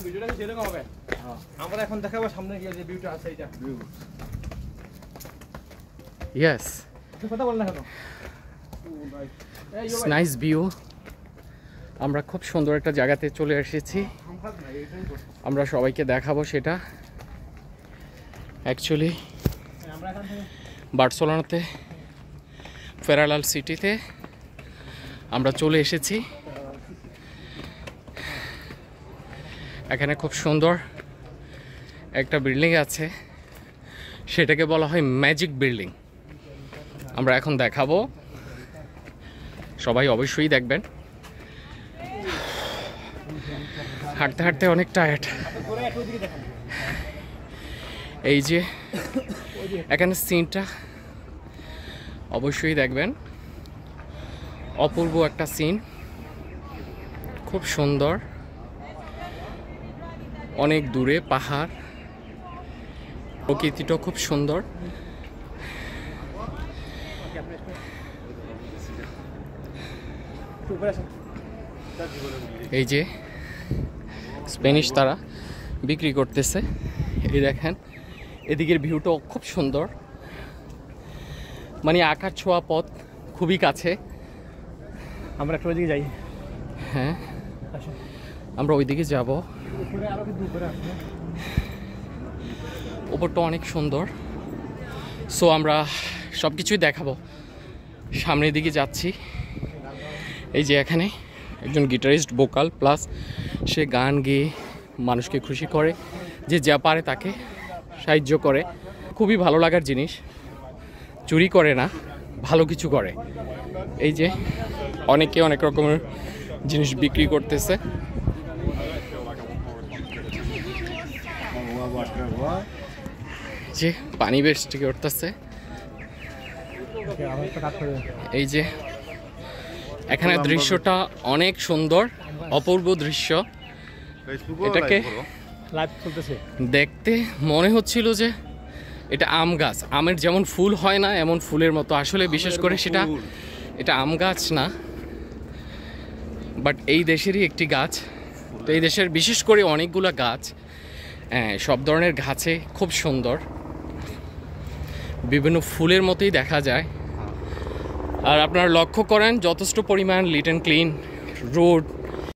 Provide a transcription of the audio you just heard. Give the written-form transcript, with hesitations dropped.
ভিডিওটা যেরকম হবে আমরা এখন দেখাবো সামনে গিয়ে যে ভিউটা আছে এটা ভিউ ইয়েস কথা বল না কেন নাইস ভিউ আমরা খুব সুন্দর একটা জায়গাতে চলে এসেছি আমরা সবাইকে দেখাবো সেটা অ্যাকচুয়ালি বার্সেলোনাতে ফেরালাল সিটিতে আমরা চলে এসেছি এখানে খুব সুন্দর একটা বিল্ডিং আছে সেটাকে বলা হয় ম্যাজিক বিল্ডিং আমরা এখন দেখাবো সবাই অবশ্যই দেখবেন হাঁটতে হাঁটতে অনেক টায়ার্ড এই যে এখানে সিনটা অবশ্যই দেখবেন অপূর্ব একটা সিন খুব সুন্দর অনেক দূরে পাহাড় প্রকৃতিটা খুব সুন্দর এই যে স্প্যানিশ তারা বিক্রি করতেছে এই দেখেন এদিকের ভিউটাও খুব সুন্দর মানে আকাশ ছোঁয়া পথ খুবই কাছে আমরা একটু ওইদিকে যাই হ্যাঁ আমরা ওইদিকে যাব ওপরটা অনেক সুন্দর সো আমরা সব কিছুই দেখাবো সামনের দিকে যাচ্ছি এই যে এখানে একজন গিটারিস্ট ভোকাল প্লাস সে গান গেয়ে মানুষকে খুশি করে যে যা পারে তাকে সাহায্য করে খুবই ভালো লাগার জিনিস চুরি করে না ভালো কিছু করে এই যে অনেকে অনেক রকমের জিনিস বিক্রি করতেছে যে পানি বেশ টিকে উঠতেছে এই যে এখানে দৃশ্যটা অনেক সুন্দর অপূর্ব দৃশ্য এটাকে দেখতে মনে হচ্ছিল যে এটা আম গাছ আমের যেমন ফুল হয় না এমন ফুলের মতো আসলে বিশেষ করে সেটা এটা আম গাছ না বাট এই দেশেরই একটি গাছ তো এই দেশের বিশেষ করে অনেকগুলো গাছ সব ধরনের গাছে খুব সুন্দর বিভিন্ন ফুলের মতোই দেখা যায় আর আপনারা লক্ষ্য করেন যথেষ্ট পরিমাণ লিট অ্যান্ড ক্লিন রোড